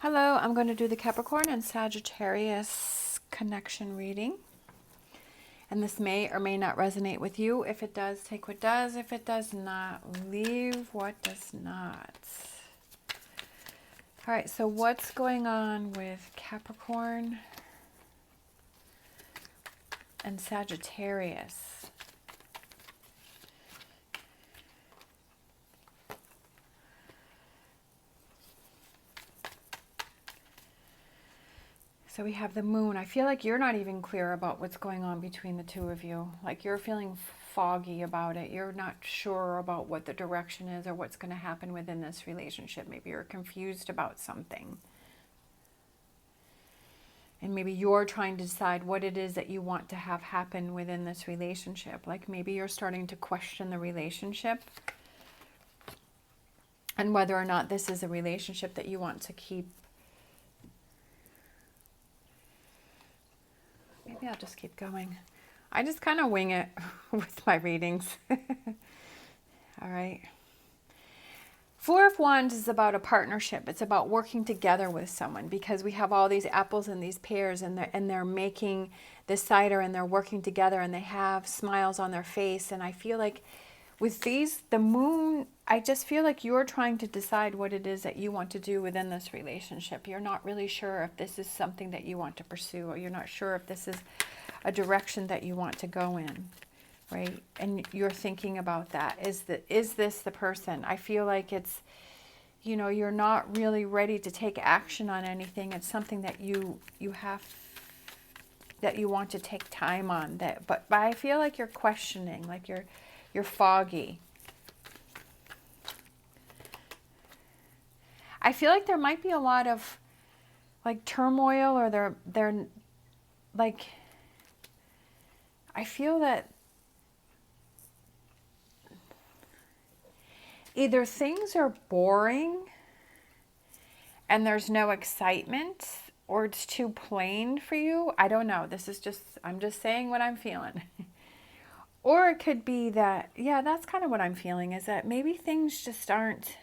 Hello, I'm going to do the Capricorn and Sagittarius connection reading. And this may or may not resonate with you. If it does, take what does. If it does not, leave what does not. All right, so what's going on with Capricorn and Sagittarius? So we have the moon. I feel like you're not even clear about what's going on between the two of you. Like you're feeling foggy about it. You're not sure about what the direction is or what's going to happen within this relationship. Maybe you're confused about something. And maybe you're trying to decide what it is that you want to have happen within this relationship. Like maybe you're starting to question the relationship and whether or not this is a relationship that you want to keep. Maybe I'll just keep going. I just kind of wing it with my readings. All right. Four of Wands is about a partnership. It's about working together with someone because we have all these apples and these pears and they're making this cider and they're working together and they have smiles on their face. And I feel like with the moon, I just feel like you're trying to decide what it is that you want to do within this relationship. You're not really sure if this is something that you want to pursue, or you're not sure if this is a direction that you want to go in, right? And you're thinking about that. Is this the person? I feel like it's, you're not really ready to take action on anything. It's something that you want to take time on. But I feel like you're questioning, like you're foggy. I feel like there might be a lot of like turmoil, or they're like, I feel that either things are boring and there's no excitement, or it's too plain for you. I don't know. I'm just saying what I'm feeling. Or it could be that, yeah, that's kind of what I'm feeling, is that maybe things just aren't,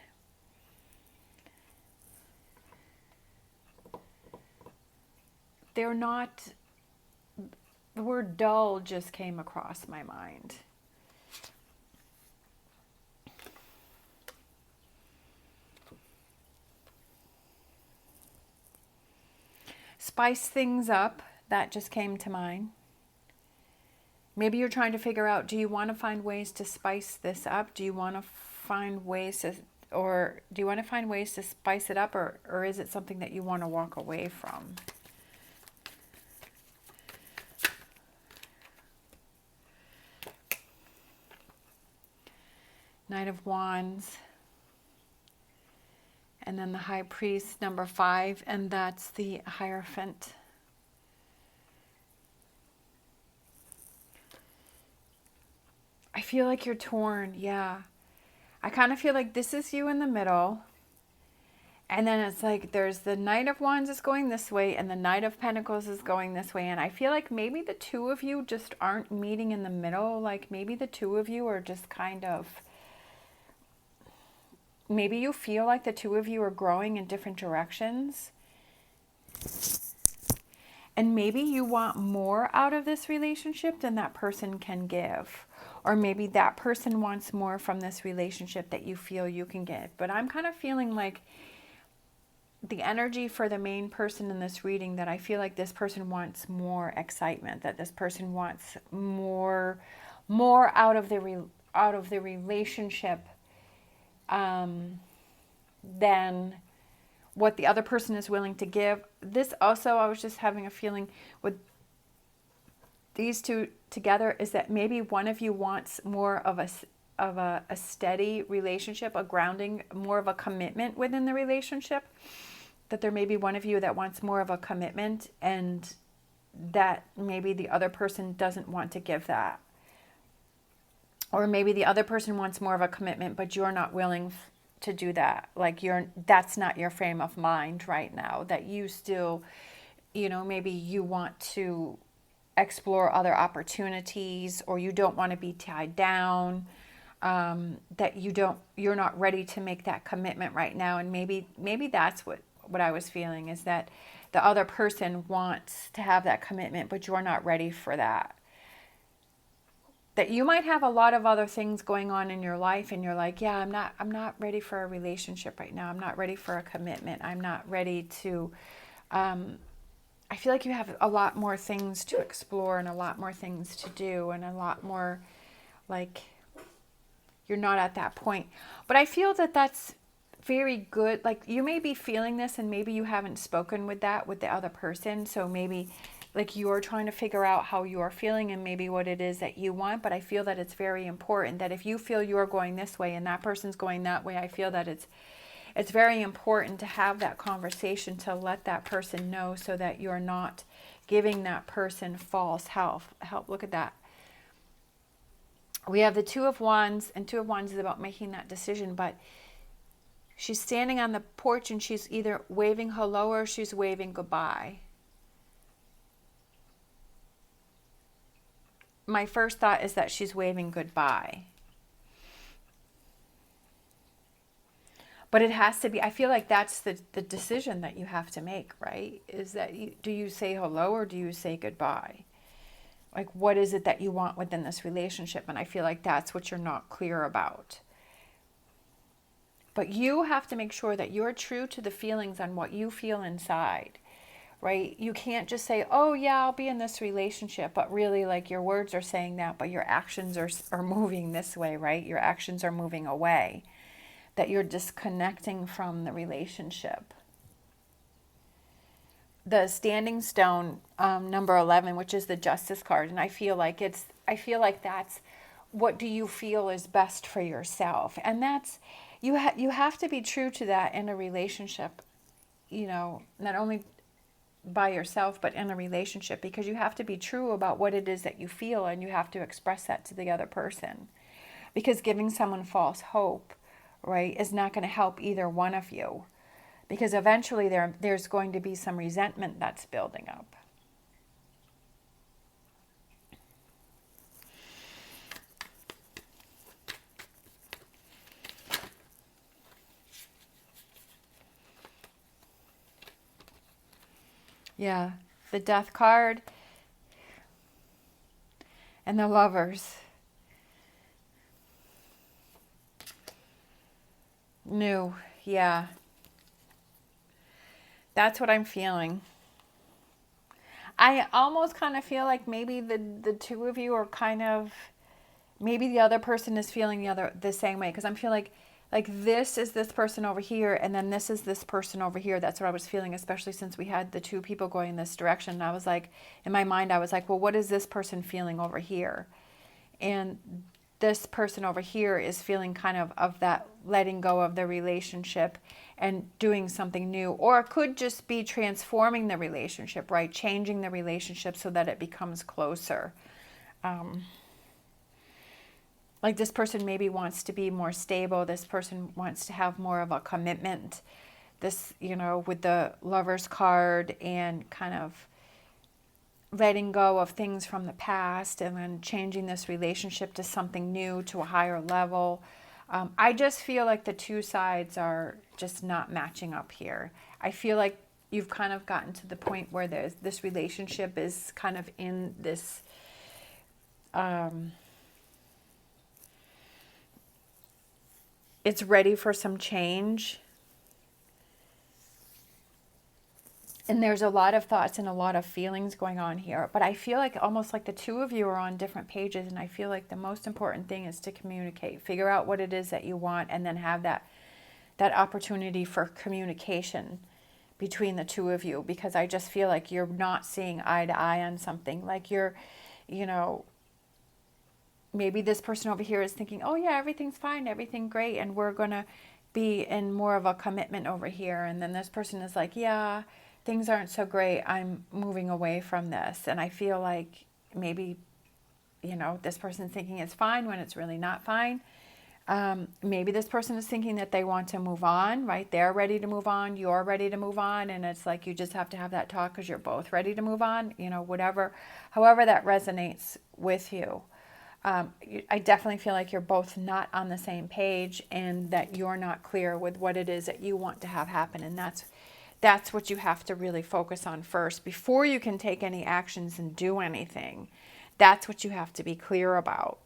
they're not, the word dull just came across my mind. Spice things up, that just came to mind. Maybe you're trying to figure out, do you want to find ways to spice this up? Do you want to find ways to, or do you want to find ways to spice it up, or is it something that you want to walk away from? Knight of Wands. And then the High Priest, number 5, and that's the Hierophant. I feel like you're torn, yeah. I kind of feel like this is you in the middle. And then it's like there's the Knight of Wands is going this way and the Knight of Pentacles is going this way. And I feel like maybe the two of you just aren't meeting in the middle. Like maybe the two of you are just kind of, maybe you feel like the two of you are growing in different directions. And maybe you want more out of this relationship than that person can give. Or maybe that person wants more from this relationship that you feel you can get. But I'm kind of feeling like the energy for the main person in this reading, that I feel like this person wants more excitement, that this person wants more out of the relationship than what the other person is willing to give. This also, I was just having a feeling with these two together, is that maybe one of you wants more of a steady relationship, a grounding, more of a commitment within the relationship. That there may be one of you that wants more of a commitment, and that maybe the other person doesn't want to give that. Or maybe the other person wants more of a commitment, but you're not willing to do that. Like that's not your frame of mind right now. That you still, maybe you want to explore other opportunities, or you don't want to be tied down. That you're not ready to make that commitment right now, and maybe that's what what I was feeling, is that the other person wants to have that commitment, but you're not ready for that. That you might have a lot of other things going on in your life, and you're like, yeah, I'm not ready for a relationship right now. I'm not ready for a commitment. I'm not ready to, I feel like you have a lot more things to explore and a lot more things to do and a lot more, like, you're not at that point. But I feel that that's very good. Like, you may be feeling this and maybe you haven't spoken with that with the other person. So maybe like you're trying to figure out how you're feeling and maybe what it is that you want. But I feel that it's very important that if you feel you're going this way and that person's going that way, I feel that it's very important to have that conversation, to let that person know, so that you're not giving that person false help. Look at that. We have the Two of Wands, and Two of Wands is about making that decision, but she's standing on the porch and she's either waving hello or she's waving goodbye. My first thought is that she's waving goodbye. But it has to be, I feel like that's the decision that you have to make, right? Is that do you say hello or do you say goodbye? Like, what is it that you want within this relationship? And I feel like that's what you're not clear about. But you have to make sure that you're true to the feelings on what you feel inside, right? You can't just say, oh yeah, I'll be in this relationship, but really, like, your words are saying that, but your actions are moving this way, right? Your actions are moving away, that you're disconnecting from the relationship. The Standing Stone, number 11, which is the Justice card, and I feel like that's what do you feel is best for yourself, and that's you have to be true to that in a relationship, you know, not only by yourself but in a relationship, because you have to be true about what it is that you feel, and you have to express that to the other person, because giving someone false hope, right, is not going to help either one of you, because eventually there's going to be some resentment that's building up. Yeah, the Death card and the Lovers. New, yeah. That's what I'm feeling. I almost kind of feel like maybe the two of you are kind of, maybe the other person is feeling the same way, because I'm feeling like this is this person over here, and then this is this person over here. That's what I was feeling, especially since we had the two people going in this direction. And I was like, in my mind, I was like, well, what is this person feeling over here? And this person over here is feeling kind of that letting go of the relationship and doing something new. Or it could just be transforming the relationship, right? Changing the relationship so that it becomes closer. Like, this person maybe wants to be more stable. This person wants to have more of a commitment. This, you know, with the Lovers card, and kind of letting go of things from the past and then changing this relationship to something new, to a higher level. I just feel like the two sides are just not matching up here. I feel like you've kind of gotten to the point where this relationship is kind of in this it's ready for some change. And there's a lot of thoughts and a lot of feelings going on here. But I feel like almost like the two of you are on different pages. And I feel like the most important thing is to communicate. Figure out what it is that you want, and then have that opportunity for communication between the two of you. Because I just feel like you're not seeing eye to eye on something. Like, you're, you know, maybe this person over here is thinking, oh yeah, everything's fine, everything great, and we're going to be in more of a commitment over here. And then this person is like, yeah, things aren't so great, I'm moving away from this. And I feel like maybe, you know, this person's thinking it's fine when it's really not fine. Maybe this person is thinking that they want to move on, right? They're ready to move on, you're ready to move on, and it's like you just have to have that talk because you're both ready to move on, you know, whatever, however that resonates with you. I definitely feel like you're both not on the same page, and that you're not clear with what it is that you want to have happen. And That's what you have to really focus on first before you can take any actions and do anything. That's what you have to be clear about.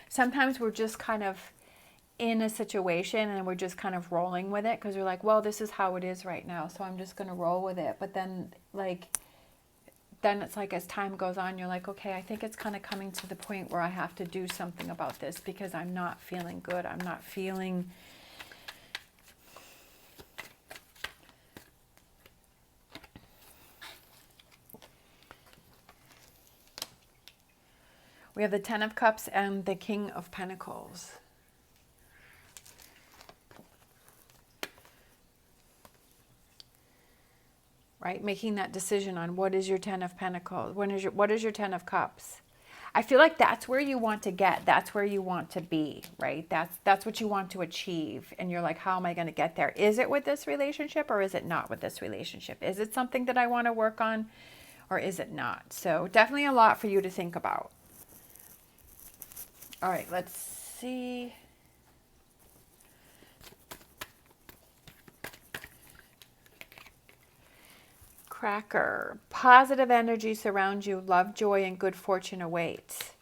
Sometimes we're just kind of in a situation and we're just kind of rolling with it because we're like, well, this is how it is right now, so I'm just going to roll with it. But then it's like as time goes on, you're like, okay, I think it's kind of coming to the point where I have to do something about this because I'm not feeling good. I'm not feeling we have the Ten of Cups and the King of Pentacles. Right? Making that decision on what is your Ten of Pentacles, what is your Ten of Cups. I feel like that's where you want to get, that's where you want to be, right? That's what you want to achieve. And you're like, how am I going to get there? Is it with this relationship or is it not with this relationship? Is it something that I want to work on or is it not? So definitely a lot for you to think about. All right, let's see. Cracker. Positive energy surrounds you. Love, joy, and good fortune awaits.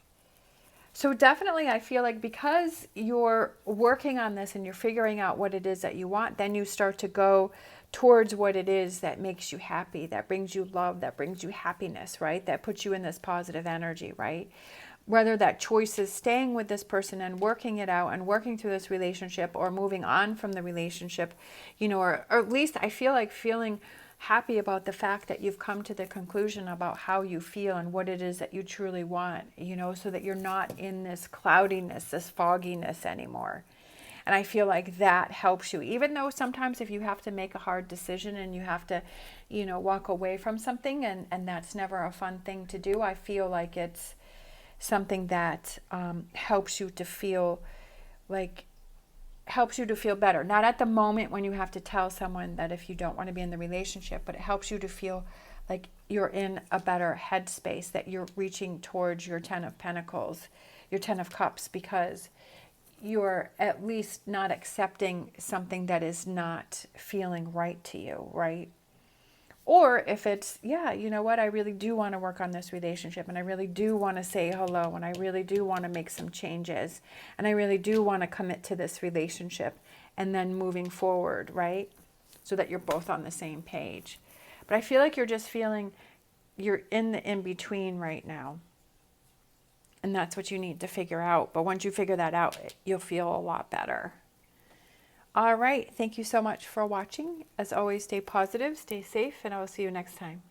So definitely I feel like because you're working on this and you're figuring out what it is that you want, then you start to go towards what it is that makes you happy, that brings you love, that brings you happiness, right? That puts you in this positive energy, right? Whether that choice is staying with this person and working it out and working through this relationship or moving on from the relationship, or at least I feel like feeling happy about the fact that you've come to the conclusion about how you feel and what it is that you truly want, so that you're not in this cloudiness, this fogginess anymore. And I feel like that helps you, even though sometimes if you have to make a hard decision and you have to, walk away from something and that's never a fun thing to do, I feel like it's something that helps you to feel better. Not at the moment when you have to tell someone that if you don't want to be in the relationship, but it helps you to feel like you're in a better headspace, that you're reaching towards your Ten of Pentacles, your Ten of Cups, because you're at least not accepting something that is not feeling right to you, right? Or if it's, yeah, you know what, I really do want to work on this relationship and I really do want to say hello and I really do want to make some changes and I really do want to commit to this relationship and then moving forward, right? So that you're both on the same page. But I feel like you're just feeling you're in the in-between right now. And that's what you need to figure out. But once you figure that out, you'll feel a lot better. All right. Thank you so much for watching. As always, stay positive, stay safe, and I will see you next time.